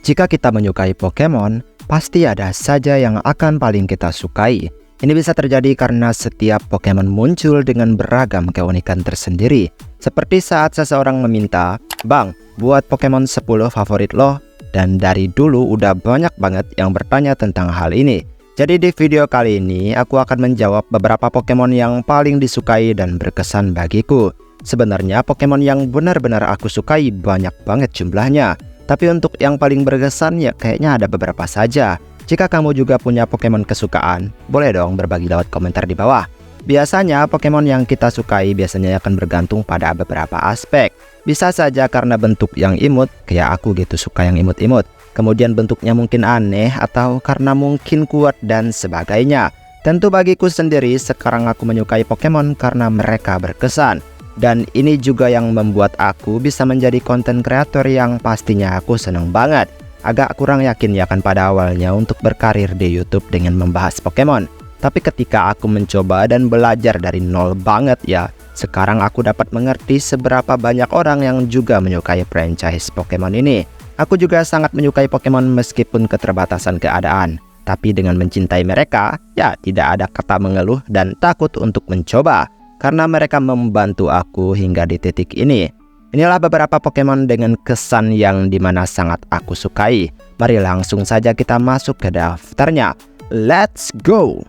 Jika kita menyukai Pokemon, pasti ada saja yang akan paling kita sukai. Ini bisa terjadi karena setiap Pokemon muncul dengan beragam keunikan tersendiri. Seperti saat seseorang meminta, "Bang, buat Pokemon 10 favorit lo." Dan dari dulu udah banyak banget yang bertanya tentang hal ini. Jadi di video kali ini aku akan menjawab beberapa Pokemon yang paling disukai dan berkesan bagiku. Sebenarnya Pokemon yang benar-benar aku sukai banyak banget jumlahnya. Tapi untuk yang paling berkesan ya kayaknya ada beberapa saja. Jika kamu juga punya Pokemon kesukaan, boleh dong berbagi lewat komentar di bawah. Biasanya Pokemon yang kita sukai biasanya akan bergantung pada beberapa aspek. Bisa saja karena bentuk yang imut, kayak aku gitu suka yang imut-imut. Kemudian bentuknya mungkin aneh atau karena mungkin kuat dan sebagainya. Tentu bagiku sendiri sekarang aku menyukai Pokemon karena mereka berkesan. Dan ini juga yang membuat aku bisa menjadi konten kreator yang pastinya aku seneng banget. Agak kurang yakin ya kan pada awalnya untuk berkarir di YouTube dengan membahas Pokemon. Tapi ketika aku mencoba dan belajar dari nol banget ya, sekarang aku dapat mengerti seberapa banyak orang yang juga menyukai franchise Pokemon ini. Aku juga sangat menyukai Pokemon meskipun keterbatasan keadaan. Tapi dengan mencintai mereka, ya tidak ada kata mengeluh dan takut untuk mencoba. Karena mereka membantu aku hingga di titik ini. Inilah beberapa Pokemon dengan kesan yang dimana sangat aku sukai. Mari langsung saja kita masuk ke daftarnya. Let's go!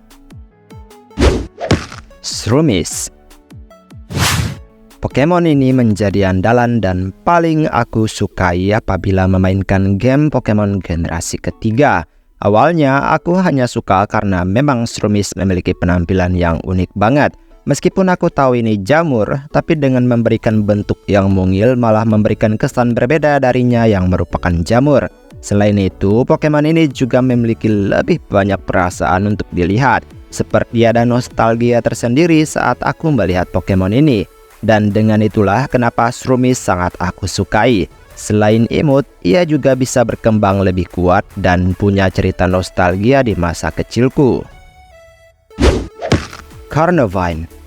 Shroomish. Pokemon ini menjadi andalan dan paling aku sukai apabila memainkan game Pokemon generasi ketiga. Awalnya aku hanya suka karena memang Shroomish memiliki penampilan yang unik banget. Meskipun aku tahu ini jamur, tapi dengan memberikan bentuk yang mungil malah memberikan kesan berbeda darinya yang merupakan jamur. Selain itu, Pokemon ini juga memiliki lebih banyak perasaan untuk dilihat. Seperti ada nostalgia tersendiri saat aku melihat Pokemon ini. Dan dengan itulah kenapa Shroomish sangat aku sukai. Selain imut, ia juga bisa berkembang lebih kuat dan punya cerita nostalgia di masa kecilku. Carnivine.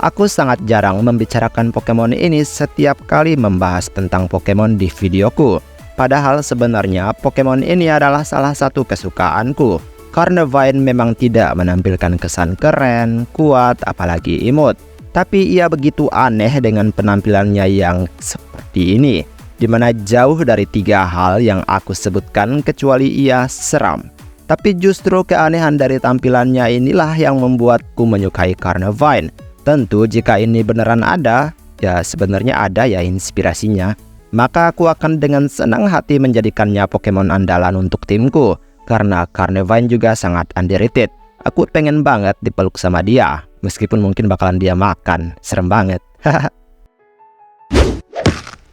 Aku sangat jarang membicarakan Pokemon ini setiap kali membahas tentang Pokemon di videoku. Padahal sebenarnya Pokemon ini adalah salah satu kesukaanku. Carnivine memang tidak menampilkan kesan keren, kuat, apalagi imut. Tapi ia begitu aneh dengan penampilannya yang seperti ini. Dimana jauh dari 3 hal yang aku sebutkan kecuali ia seram. Tapi justru keanehan dari tampilannya inilah yang membuatku menyukai Carnivine. Tentu jika ini beneran ada, ya sebenarnya ada ya inspirasinya, maka aku akan dengan senang hati menjadikannya Pokemon andalan untuk timku. Karena Carnivine juga sangat underrated. Aku pengen banget dipeluk sama dia, meskipun mungkin bakalan dia makan. Serem banget.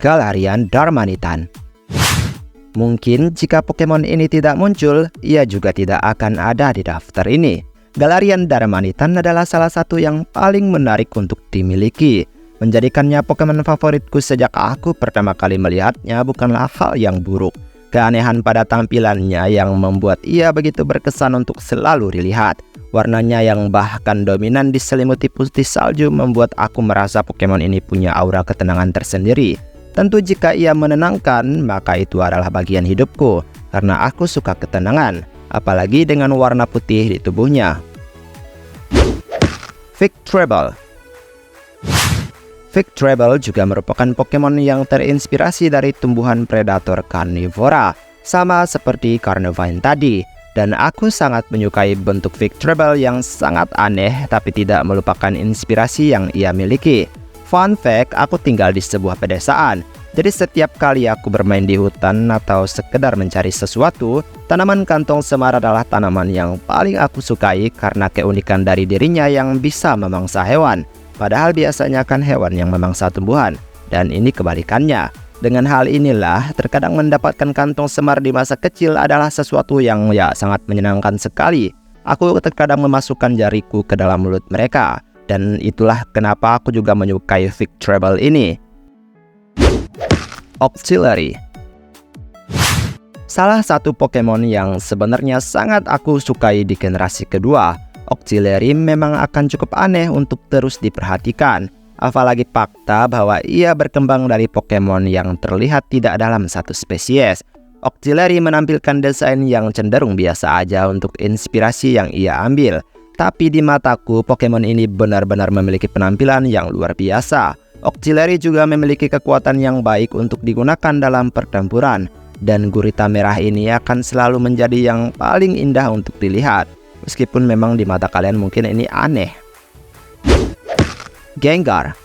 Galarian Darmanitan. Mungkin jika Pokemon ini tidak muncul, ia juga tidak akan ada di daftar ini. Galarian Darmanitan adalah salah satu yang paling menarik untuk dimiliki. Menjadikannya Pokemon favoritku sejak aku pertama kali melihatnya bukanlah hal yang buruk. Keanehan pada tampilannya yang membuat ia begitu berkesan untuk selalu dilihat. Warnanya yang bahkan dominan diselimuti putih salju membuat aku merasa Pokemon ini punya aura ketenangan tersendiri. Tentu jika ia menenangkan, maka itu adalah bagian hidupku. Karena aku suka ketenangan, apalagi dengan warna putih di tubuhnya. Victreebel. Victreebel juga merupakan Pokemon yang terinspirasi dari tumbuhan predator karnivora, sama seperti Carnivine tadi. Dan aku sangat menyukai bentuk Victreebel yang sangat aneh tapi tidak melupakan inspirasi yang ia miliki. Fun fact, aku tinggal di sebuah pedesaan. Jadi setiap kali aku bermain di hutan atau sekedar mencari sesuatu, tanaman kantong semar adalah tanaman yang paling aku sukai karena keunikan dari dirinya yang bisa memangsa hewan. Padahal biasanya kan hewan yang memangsa tumbuhan, dan ini kebalikannya. Dengan hal inilah, terkadang mendapatkan kantong semar di masa kecil adalah sesuatu yang ya sangat menyenangkan sekali. Aku terkadang memasukkan jariku ke dalam mulut mereka, dan itulah kenapa aku juga menyukai Victreebel ini. Octillery. Salah satu Pokemon yang sebenarnya sangat aku sukai di generasi kedua. Octillery memang akan cukup aneh untuk terus diperhatikan. Apalagi fakta bahwa ia berkembang dari Pokemon yang terlihat tidak dalam satu spesies. Octillery menampilkan desain yang cenderung biasa aja untuk inspirasi yang ia ambil. Tapi di mataku, Pokemon ini benar-benar memiliki penampilan yang luar biasa. Octillery juga memiliki kekuatan yang baik untuk digunakan dalam pertempuran. Dan gurita merah ini akan selalu menjadi yang paling indah untuk dilihat. Meskipun memang di mata kalian mungkin ini aneh. Gengar.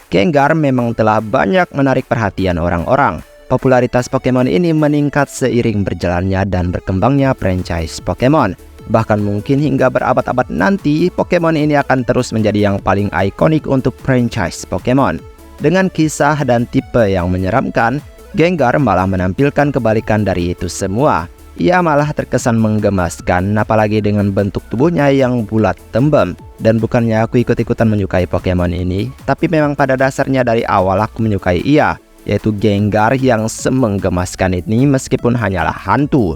Gengar memang telah banyak menarik perhatian orang-orang. Popularitas Pokemon ini meningkat seiring berjalannya dan berkembangnya franchise Pokemon. Bahkan mungkin hingga berabad-abad nanti, Pokemon ini akan terus menjadi yang paling ikonik untuk franchise Pokemon. Dengan kisah dan tipe yang menyeramkan, Gengar malah menampilkan kebalikan dari itu semua. Ia malah terkesan menggemaskan, apalagi dengan bentuk tubuhnya yang bulat tembem. Dan bukannya aku ikut-ikutan menyukai Pokemon ini, tapi memang pada dasarnya dari awal aku menyukai ia, yaitu Gengar yang semenggemaskan ini meskipun hanyalah hantu.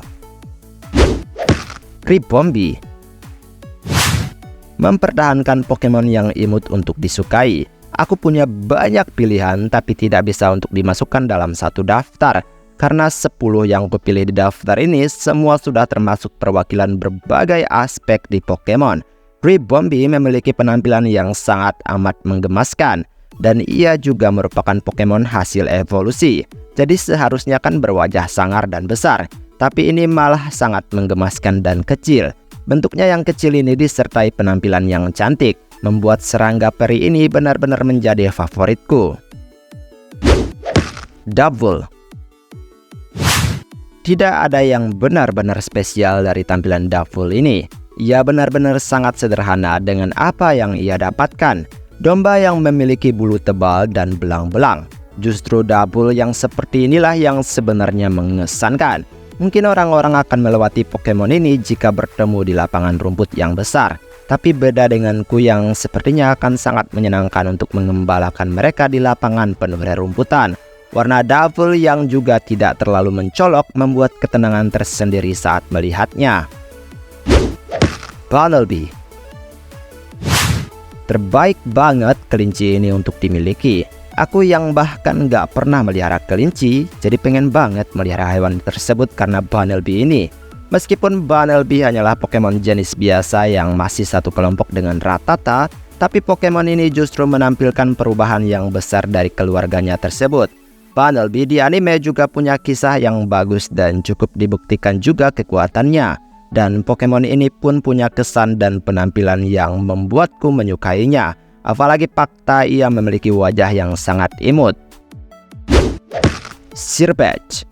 Ribombee. Mempertahankan Pokemon yang imut untuk disukai. Aku punya banyak pilihan tapi tidak bisa untuk dimasukkan dalam satu daftar. Karena 10 yang kupilih di daftar ini semua sudah termasuk perwakilan berbagai aspek di Pokemon. Ribombee memiliki penampilan yang sangat amat menggemaskan. Dan ia juga merupakan Pokemon hasil evolusi. Jadi seharusnya kan berwajah sangar dan besar. Tapi ini malah sangat menggemaskan dan kecil. Bentuknya yang kecil ini disertai penampilan yang cantik, membuat serangga peri ini benar-benar menjadi favoritku. Double. Tidak ada yang benar-benar spesial dari tampilan Double ini. Ia benar-benar sangat sederhana dengan apa yang ia dapatkan. Domba yang memiliki bulu tebal dan belang-belang. Justru Double yang seperti inilah yang sebenarnya mengesankan. Mungkin orang-orang akan melewati Pokemon ini jika bertemu di lapangan rumput yang besar. Tapi beda denganku yang sepertinya akan sangat menyenangkan untuk mengembalakan mereka di lapangan penuh rerumputan. Warna Double yang juga tidak terlalu mencolok membuat ketenangan tersendiri saat melihatnya. Bunnelby. Terbaik banget kelinci ini untuk dimiliki. Aku yang bahkan gak pernah melihara kelinci, jadi pengen banget melihara hewan tersebut karena Bunnelby ini. Meskipun Bunnelby hanyalah Pokemon jenis biasa yang masih satu kelompok dengan Rattata, tapi Pokemon ini justru menampilkan perubahan yang besar dari keluarganya tersebut. Bunnelby di anime juga punya kisah yang bagus dan cukup dibuktikan juga kekuatannya. Dan Pokemon ini pun punya kesan dan penampilan yang membuatku menyukainya. Apalagi fakta ia memiliki wajah yang sangat imut. Sirpatch.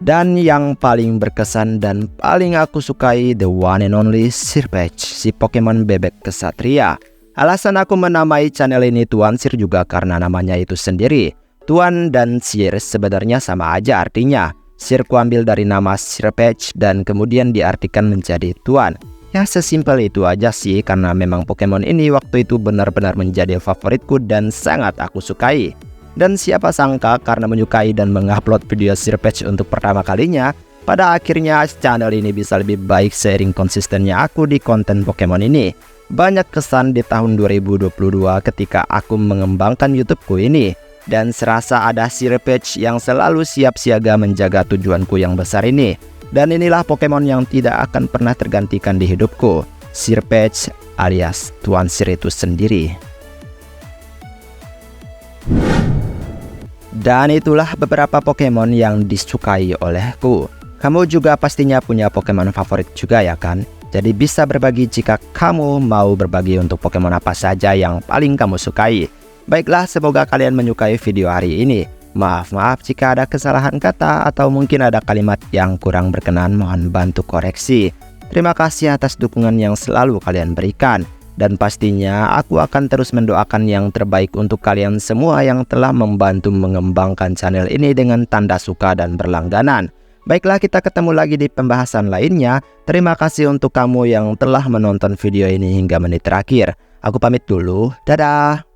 Dan yang paling berkesan dan paling aku sukai, the one and only Sirpatch, si Pokemon bebek kesatria. Alasan aku menamai channel ini Tuan Sir juga karena namanya itu sendiri. Tuan dan Sir sebenarnya sama aja artinya. Sir kuambil dari nama Sirpatch dan kemudian diartikan menjadi Tuan. Ya sesimpel itu aja sih, karena memang Pokemon ini waktu itu benar-benar menjadi favoritku dan sangat aku sukai. Dan siapa sangka karena menyukai dan mengupload video Sirpatch untuk pertama kalinya, pada akhirnya channel ini bisa lebih baik seiring konsistennya aku di konten Pokemon ini. Banyak kesan di tahun 2022 ketika aku mengembangkan YouTubeku ini. Dan serasa ada Sirpatch yang selalu siap siaga menjaga tujuanku yang besar ini. Dan inilah Pokemon yang tidak akan pernah tergantikan di hidupku, Sirpatch alias Tuan Sir itu sendiri. Dan itulah beberapa Pokemon yang disukai olehku. Kamu juga pastinya punya Pokemon favorit juga ya kan? Jadi bisa berbagi jika kamu mau berbagi untuk Pokemon apa saja yang paling kamu sukai. Baiklah, semoga kalian menyukai video hari ini. Maaf jika ada kesalahan kata atau mungkin ada kalimat yang kurang berkenan, mohon bantu koreksi. Terima kasih atas dukungan yang selalu kalian berikan. Dan pastinya aku akan terus mendoakan yang terbaik untuk kalian semua yang telah membantu mengembangkan channel ini dengan tanda suka dan berlangganan. Baiklah, kita ketemu lagi di pembahasan lainnya. Terima kasih untuk kamu yang telah menonton video ini hingga menit terakhir. Aku pamit dulu, dadah.